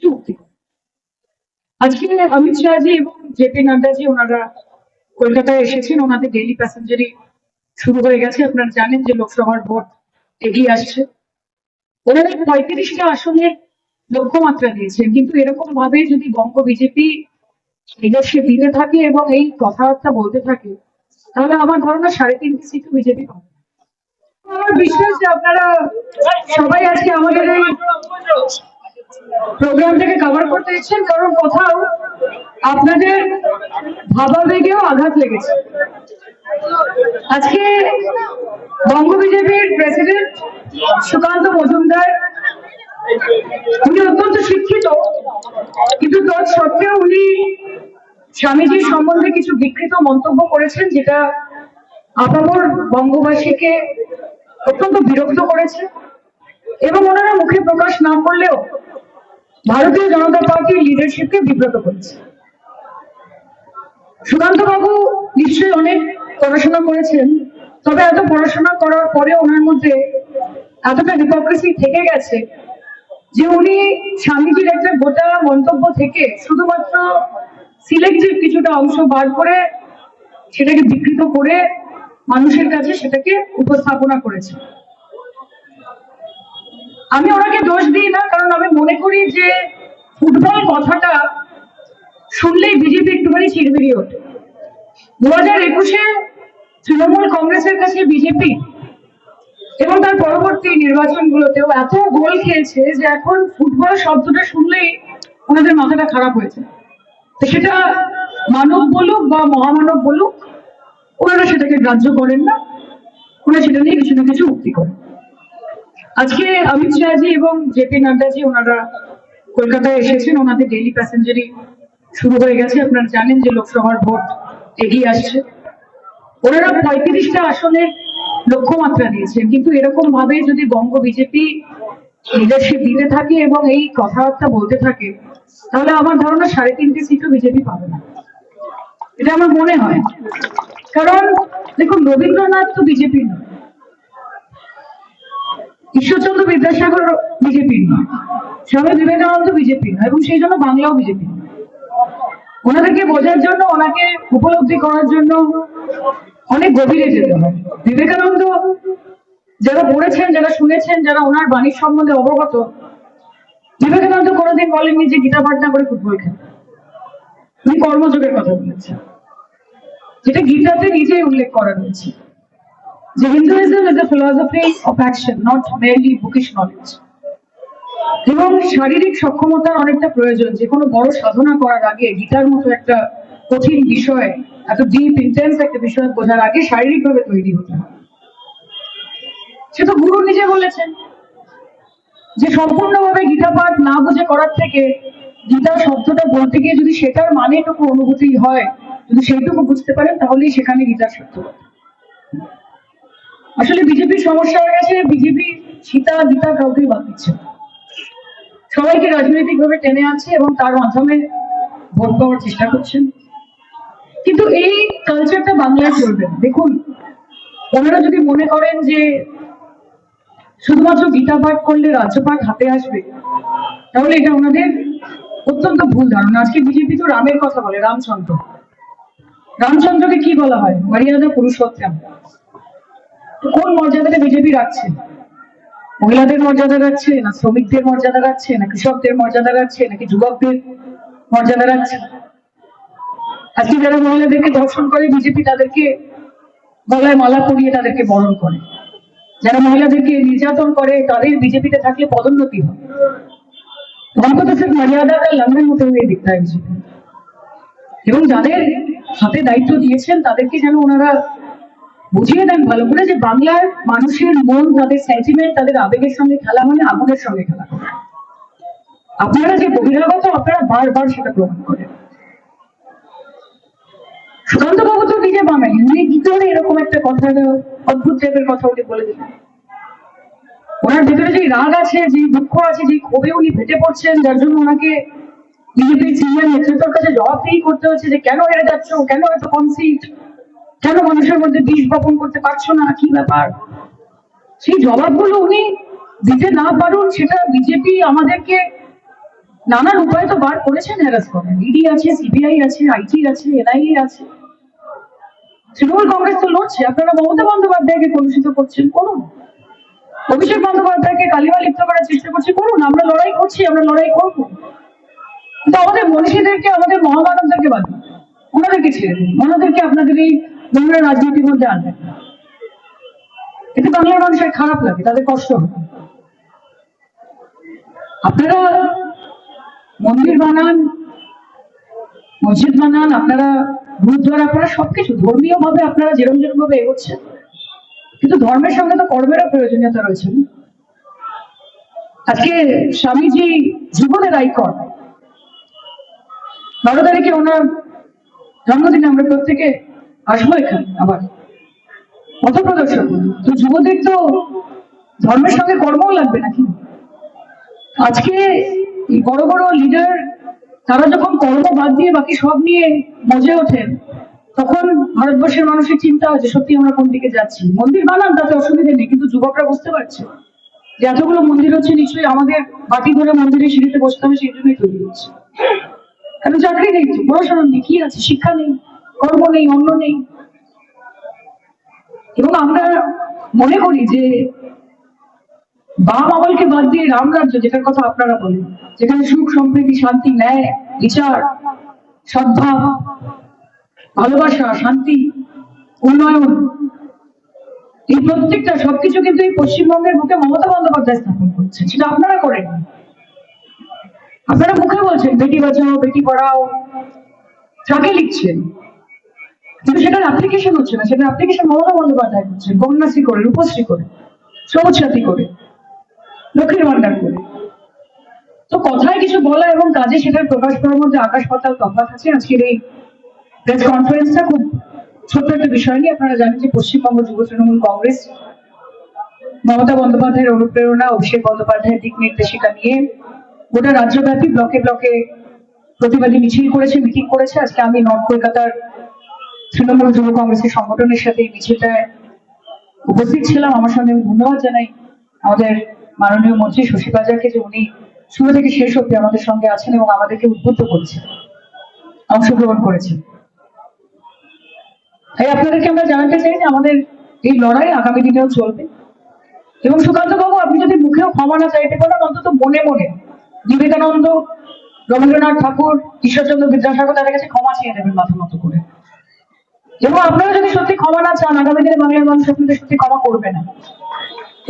চুক্তি। আজকে অমিত শাহজি এবং জেপি নাড্ডাজি ওনারা কলকাতায় এসেছেন, ওনাদের ডেইলি প্যাসেঞ্জারি শুরু হয়ে গেছে। আপনারা জানেন যে লোকসভার ভোট এগিয়ে আসছে। ওনারা 35টা আসনের লক্ষ্যমাত্রা দিয়েছেন, কিন্তু এরকম ভাবে যদি বঙ্গ বিজেপি লিডারশিপ দিতে থাকে এবং এই কথাবার্তা বলতে থাকে, তাহলে আমার ধারণা 3.5 সিটও বিজেপি পাবে। আমার বিশ্বাস যে আপনারা সবাই আজকে আমাদের এই প্রোগ্রামটাকে কভার করতে ইচ্ছেন, কারণ কোথাও আপনাদের ভাবাবেগেও আঘাত লেগেছে। আজকে বঙ্গ বিজেপির প্রেসিডেন্ট সুকান্ত মজুমদার, উনি অত্যন্ত শিক্ষিত, কিন্তু তৎসত্ত্বেও উনি স্বামীজির সম্বন্ধে কিছু বিকৃত মন্তব্য করেছেন, যেটা আপামর বঙ্গবাসীকে অত্যন্ত বিরক্ত করেছে। এবং ওনারা মুখে প্রকাশ না করলেও ভারতীয় জনতা পার্টির লিডারশিপকে বিব্রত করেছে। সুকান্ত বাবু নিশ্চয়ই অনেক পড়াশোনা করেছেন, তবে এত পড়াশোনা করার পরে ওনার মধ্যে এতটা হিপোক্রেসি থেকে গেছে যে উনি স্বামীজির একটা গোটা মন্তব্য থেকে শুধুমাত্র সিলেক্টিভ কিছুটা অংশ বার করে সেটাকে বিকৃত করে মানুষের কাছে সেটাকে উপস্থাপনা করেছে। আমি ওনাকে দোষ দিই না, কারণ আমি মনে করি যে ফুটবল কথাটা শুনলেই বিজেপি একটুখানি চিরবিরি ওঠে। 2021-এ তৃণমূল কংগ্রেসের কাছে বিজেপি এবং তার পরবর্তী নির্বাচনগুলোতেও এত গোল খেয়েছে যে এখন ফুটবল শব্দটা শুনলেই ওনাদের মাথাটা খারাপ হয়েছে। তো সেটা মানব বলুক বা মহামানব বলুক, ওনারা সেটাকে গ্রাহ্য করেন না, ওনারা সেটা নিয়ে কিছু না কিছু উক্তি করেন। আজকে অমিত শাহজি এবং জেপি নাড্ডাজি ওনারা কলকাতায় এসেছেন, ওনাদের ডেইলি প্যাসেঞ্জারি শুরু হয়ে গেছে। আপনারা জানেন যে লোকসভার ভোট এগিয়ে আসছে। ওনারা 35টা আসনের লক্ষ্যমাত্রা দিয়েছেন, কিন্তু এরকম ভাবে যদি বঙ্গ বিজেপি লিডারশিপ দিতে থাকে এবং এই কথাবার্তা বলতে থাকে, তাহলে আমার ধারণা 3.5 সিটও বিজেপি পাবে না, এটা আমার মনে হয়। কারণ দেখুন, রবীন্দ্রনাথ তো বিজেপির নয়, ঈশ্বরচন্দ্র বিদ্যাসাগর বিজেপির নয়, স্বামী বিবেকানন্দ বিজেপির নয়, এবং সেই জন্য বাংলাও বিজেপি। ওনাদেরকে বোঝার জন্য, ওনাকে উপলব্ধি করার জন্য অনেক গভীরে যেতে হয়। বিবেকানন্দ যারা পড়েছেন, যারা শুনেছেন, যারা ওনার বাণীর সম্বন্ধে অবগত, বিবেকানন্দ কোনোদিন বলেননি যে গীতা পাঠ না করে ফুটবল খেলে। উনি কর্মযোগের কথা বলেছেন, যেটা গীতাতে নিজেই উল্লেখ করা হয়েছে যে Hinduism is a philosophy of action, not merely bookish knowledge. এবং শারীরিক সক্ষমতার অনেকটা প্রয়োজন। যে কোনো বড় সাধনা করার আগে গীতার মতো একটা কঠিন বিষয়, এত ডিপ ইন্টেন্স একটা বিষয় বোঝার আগে শারীরিকভাবে তৈরি হতে হয়। সে তো গুরু নিজে বলেছেন যে সম্পূর্ণভাবে গীতা পাঠ না বুঝে করার থেকে গীতা শব্দটা বলতে গিয়ে যদি সেটার মানেটুকু অনুভূতি হয়, যদি সেইটুকু বুঝতে পারেন, তাহলেই সেখানে গীতার সত্যতা। আসলে বিজেপির সমস্যা হয়ে গেছে, বিজেপি সীতা গীতা কাউকেই বাদ দিচ্ছে, সবাইকে রাজনৈতিক ভাবে টেনে আছে এবং তার মাধ্যমে ভোট পাওয়ার চেষ্টা করছেন। কিন্তু এই কালচারটা বাংলায় চলবে না। দেখুন, ওনারা যদি মনে করেন যে শুধুমাত্র গীতা পাঠ করলে রাজ্যপাঠ হাতে আসবে, তাহলে এটা ওনাদের অত্যন্ত ভুল ধারণা। আজকে বিজেপি তো রামের কথা বলে, রামচন্দ্র। রামচন্দ্রকে কি বলা হয়? মর্যাদা পুরুষোত্তম। কোন মর্যাদাটা বিজেপি রাখছে? মহিলাদের মর্যাদা রাখছে, না শ্রমিকদের মর্যাদা রাখছে, না কৃষকদের মর্যাদা রাখছে, নাকি যুবকদের মর্যাদা রাখছে? আজকে যারা মহিলাদেরকে ধর্ষণ করে, বিজেপি তাদেরকে গলায় মালা পরিয়ে তাদেরকে বরণ করে। যারা মহিলাদেরকে নির্যাতন করে, তাদের বিজেপিতে থাকলে পদোন্নতি হয়। हमको तो सिर्फ मर्यादा का लंघन होते हुए दिखता है बीजेपी। এবং যাদের হাতে দায়িত্ব দিয়েছেন তাদেরকে যেন ওনারা বুঝিয়ে দেন ভালো করে যে বাংলার মানুষের মন, তাদের সেন্টিমেন্ট, তাদের আবেগের সঙ্গে খেলা মানে আগুনের সঙ্গে খেলা। আপনারা যে বহিরাগত, আপনারা বারবার সেটা প্রমাণ করেন। সুকান্ত বাবু তো নিজে বাঙালি, উনি কি করে এরকম একটা কথা, অদ্ভুত টাইপের কথা উনি বলে দিলেন? ওনার ভেতরে যে রাগ আছে, যে দুঃখ আছে, যে ক্ষোভে উনি ফেটে পড়ছেন, যার জন্য ওনাকে বিজেপির সিনিয়র নেতৃত্বের কাছে জবাবদিহি করতে হচ্ছে যে কেন হেরে যাচ্ছ, কেন এত কম সিট, কেন মানুষের মধ্যে বিষ বপন করতে পারছো না, কি ব্যাপার? সেই জবাবগুলো উনি দিতে না পারুন, সেটা বিজেপি আমাদেরকে নানান উপায় তো বার করেছেন হ্যারাস করেন, ইডি আছে, সিবিআই আছে, আইটি আছে, এনআইএ আছে। তৃণমূল কংগ্রেস তো লড়ছে, আপনারা মমতা বন্দ্যোপাধ্যায়কে কলুষিত করছেন, করুন। অভিষেক বন্দ্যোপাধ্যায়কে কালিমা লিপ্ত করার চেষ্টা করছে, করুন। আমরা লড়াই করছি, আমরা লড়াই করবো। কিন্তু আমাদের মনীষীদেরকে, আমাদের মহামানবদেরকে বাদ দিন, ওনাদেরকে ছেড়ে দিন, ওনাদেরকে আপনাদের এই নোংরা রাজনীতির মধ্যে আনবেন। এতে বাংলার মানুষের খারাপ লাগে, তাদের কষ্ট হবে। আপনারা মন্দির বানান, মসজিদ বানান, আপনারা গুরুদ্বার, আপনারা সবকিছু ধর্মীয় ভাবে আপনারা যেরকম ভাবে এগোচ্ছেন, কিন্তু ধর্মের সঙ্গে তো কর্মেরও প্রয়োজনীয়তা রয়েছে। আজকে স্বামীজি জীবনের আইকন, 12 তারিখে ওনার জন্মদিনে আমরা প্রত্যেকে আসবো এখানে আবার পথ প্রদর্শন। তো যুবদের তো ধর্মের সঙ্গে কর্মও লাগবে নাকি? আজকে বড় বড় লিডার তারা যখন কর্ম বাদ দিয়ে বাকি সব নিয়ে মজে ওঠেন, তখন ভারতবর্ষের মানুষের চিন্তা হয় যে সত্যি আমরা কোন দিকে যাচ্ছি। মন্দির বানান, তাতে অসুবিধা নেই, কিন্তু যুবকরা বুঝতে পারছে যে এতগুলো মন্দির হচ্ছে নিশ্চয়ই আমাদের বাটি ধরে মন্দিরের সিঁড়িতে বসতে হবে, সেই জন্যই তৈরি হচ্ছে। কারণ চাকরি নেই, তো পড়াশোনা নেই, কি আছে, শিক্ষা নেই, কর্ম নেই, অন্য নেই। এবং আমরা মনে করি যে বাম আমলকে বাদ দিয়ে রামরাজ্য, যেটার কথা আপনারা বলেন, যেখানে সুখ সমৃদ্ধি, শান্তি, ন্যায়, বিচার, সদ্ভাব, ভালোবাসা, শান্তি, উন্নয়ন, এই প্রত্যেকটা সবকিছু কিন্তু এই পশ্চিমবঙ্গের বুকে মমতা বন্দ্যোপাধ্যায় স্থাপন করছেন, সেটা আপনারা করেন। আপনারা মুখে বলছেন বেটি বাঁচাও, বেটি পড়াও, ট্রাকে লিখছেন, কিন্তু সেটার অ্যাপ্লিকেশন হচ্ছে না। সেটার অ্যাপ্লিকেশন মমতা বন্দ্যোপাধ্যায় করছেন, কন্যাশ্রী করে, রূপশ্রী করে, সবুজ সাথী করে, লক্ষ্মীর ভান্ডার করে। তো কথায় কিছু বলা এবং কাজে সেটার প্রকাশ করার মধ্যে আকাশ পাতাল তফাৎ আছে। আজকের এই প্রেস কনফারেন্সটা খুব ছোট্ট একটা বিষয় নিয়ে, আপনারা জানেন যে পশ্চিমবঙ্গ যুব তৃণমূল কংগ্রেস মমতা বন্দ্যোপাধ্যায়ের অনুপ্রেরণা, অভিষেক বন্দ্যোপাধ্যায়ের দিক নির্দেশিকা নিয়ে গোটা রাজ্যব্যাপী ব্লকে ব্লকে প্রতিবাদী মিছিল করেছে, মিটিং করেছে। আজকে আমি নর্থ কলকাতার তৃণমূল যুব কংগ্রেসের সংগঠনের সাথে এই মিছিলটায় উপস্থিত ছিলাম। আমার সঙ্গে আমি ধন্যবাদ জানাই আমাদের মাননীয় মন্ত্রী শশী বাজারকে, যে উনি শুরু থেকে শেষ অব্দি আমাদের সঙ্গে আছেন এবং আমাদেরকে উদ্বুদ্ধ করেছেন, অংশগ্রহণ করেছেন। তাই আপনাদেরকে আমরা জানাতে চাই যে আমাদের এই লড়াই আগামী দিনেও চলবে। এবং সুকান্ত বাবু, আপনি যদি মুখেও ক্ষমা না চাইতে পারেন, অন্তত মনে মনে বিবেকানন্দ, রবীন্দ্রনাথ ঠাকুর, ঈশ্বরচন্দ্র বিদ্যাসাগর তাদের কাছে ক্ষমা চেয়ে দেবেন মাথা মতো করে। এবং আপনারা যদি সত্যি ক্ষমা না চান, আগামী দিনে বাংলার মানুষ আপনাদের সত্যি ক্ষমা করবে না।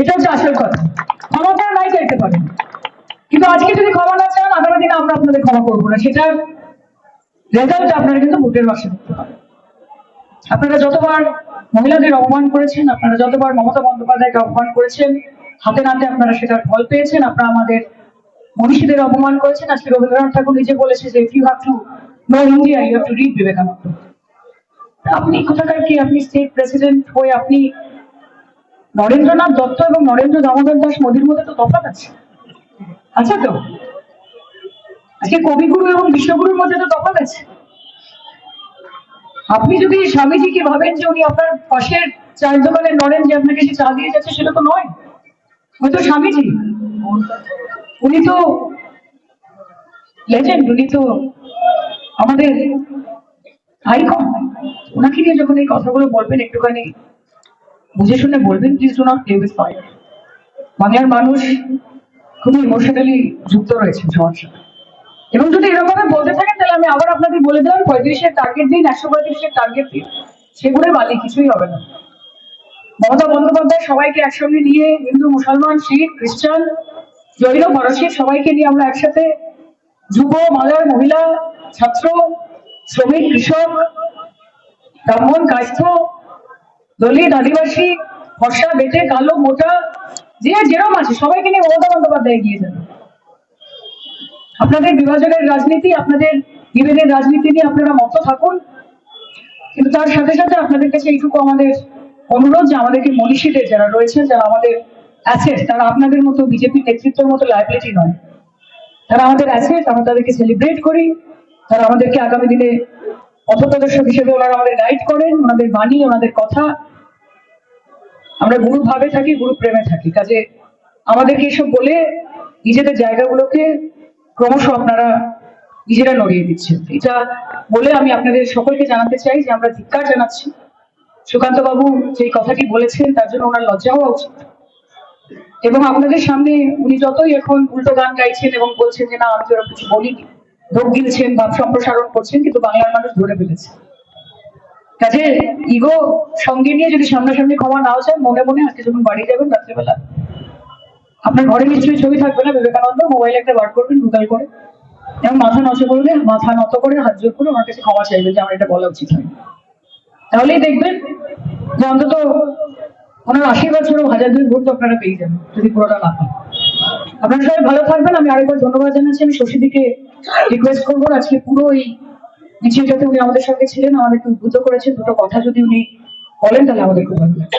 এটা হচ্ছে আসল কথা। ক্ষমাটা নাই চাইতে পারেন, কিন্তু আজকে যদি ক্ষমা না চান, আগামী দিনে আমরা আপনাদের ক্ষমা করবো না। সেটার রেজাল্ট আপনারা কিন্তু ভোটের বাক্সে দেখতে পাবেন। আপনারা যতবার মহিলাদের অপমান করেছেন, আপনারা যতবার মমতা বন্দ্যোপাধ্যায়কে অপমান করেছেন, হাতে নাতে আপনারা সেটার ফল পেয়েছেন। আপনারা আমাদের মনীষীদের অপমান করেছেন। আজকে রবীন্দ্রনাথ ঠাকুর নিজে বলেছে যে if you have to know India, you have to read Vivekananda. আপনি কোথাকার কি? আপনি স্টেট প্রেসিডেন্ট হয়ে আপনি নরেন্দ্রনাথ দত্ত এবং নরেন্দ্র দামোদর দাস মোদীর মধ্যে তো তফাৎ আছে, আচ্ছা তো? আজকে কবিগুরু এবং বিশ্বগুরুর মধ্যে তো তফাৎ আছে। আপনি যদি স্বামীজিকে ভাবেন যে উনি আপনার পাশের চায়ের দোকানের নরেন যে আপনাকে সে চা দিয়ে যাচ্ছে, সেটা তো নয়। হয়তো স্বামীজি, উনি তো লেজেন্ড, উনি তো আমাদের আইকন। ওনাকে নিয়ে যখন এই কথাগুলো বলবেন, একটুখানি বুঝে শুনে বলবেন। Please do not play with fire. বাংলার মানুষ খুবই ইমোশনালি যুক্ত রয়েছে সবার সাথে। এবং যদি এরকম ভাবে বলতে থাকেন, তাহলে আমি আবার আপনাদের বলে দিলাম, 35-এর টার্গেট দিন, 135-এর টার্গেট দিন, সেগুলো বালি কিছুই হবে না। মমতা বন্দ্যোপাধ্যায় সবাইকে একসঙ্গে নিয়ে, হিন্দু, মুসলমান, শিখ, খ্রিস্টান, জৈন, পারসিক সবাইকে নিয়ে আমরা একসাথে যুব, মালার, মহিলা, ছাত্র, শ্রমিক, কৃষক, ব্রাহ্মণ, কায়স্থ, দলিত, আদিবাসী, ফর্সা, বেটে, কালো, মোটা, যে যেরকম আছে সবাইকে নিয়ে মমতা বন্দ্যোপাধ্যায় এগিয়ে যাবে। আপনাদের বিভাজনের রাজনীতি, আপনাদের বিভেদের রাজনীতি নিয়ে আপনারা মত থাকুন, কিন্তু তার সাথে সাথে আপনাদের কাছে এইটুকু আমাদের অনুরোধ যে আমাদেরকে মনীষীদের যারা রয়েছে, যারা আমাদের অ্যাসেট, তারা আপনাদের মতো বিজেপি নেতৃত্বের মতো লায়াবিলিটি নয়। তারা আমাদের অ্যাসেট, আমরা তাদেরকে সেলিব্রেট করি। তারা আমাদেরকে আগামী দিনে পথপ্রদর্শক হিসেবে ওনারা আমাদের গাইড করেন। ওনাদের বাণী, ওনাদের কথা, আমরা গুরু ভাবে থাকি, গুরু প্রেমে থাকি। কাজে আমাদেরকে এসব বলে নিজেদের জায়গাগুলোকে ক্রমশ আপনারা নিজেরা নড়িয়ে দিচ্ছেন। এটা বলে আমি আপনাদের সকলকে জানাতে চাই যে আমরা ধিক্কার জানাচ্ছি। সুকান্ত বাবু যে কথাটি বলেছেন তার জন্য ওনার লজ্জা হওয়া উচিত, এবং আপনাদের সামনে উনি যতই এখন উল্টো গান গাইছেন এবং বলছেন যে না আমি তো এরকম কিছু বলিনি, ঢোক গিলছেন, ভাব সম্প্রসারণ করছেন, কিন্তু বাংলার মানুষ ধরে ফেলেছে। কাজে ইগো সঙ্গে নিয়ে যদি সামনাসামনি ক্ষমা নাও চান, মনে মনে আজকে যখন বাড়ি যাবেন রাত্রেবেলা, আপনার ঘরে নিশ্চয়ই ছবি থাকবে না বিবেকানন্দ, মোবাইল একটা বার করবেন গুগল করে, এবং মাথা নত করে হাত জোর করে ওনার কাছে ক্ষমা চাইবেন যে আমার এটা বলা উচিত হয়। তাহলেই দেখবেন যে অন্তত ওনার আশীর্বাদ স্বরূপ 1000-2 ভোট তো আপনারা পেয়ে যাবেন, যদি পুরোটা না পান। আপনারা সবাই ভালো থাকবেন। আমি আরেকবার ধন্যবাদ জানাচ্ছি। আমি শশীদিকে রিকোয়েস্ট করবো আজকে পুরো এই মিছিলটাতে উনি আমাদের সঙ্গে ছিলেন, আমাদেরকে উদ্বুদ্ধ করেছেন, দুটো কথা যদি উনি বলেন তাহলে আমাদের খুব ভালো লাগবে।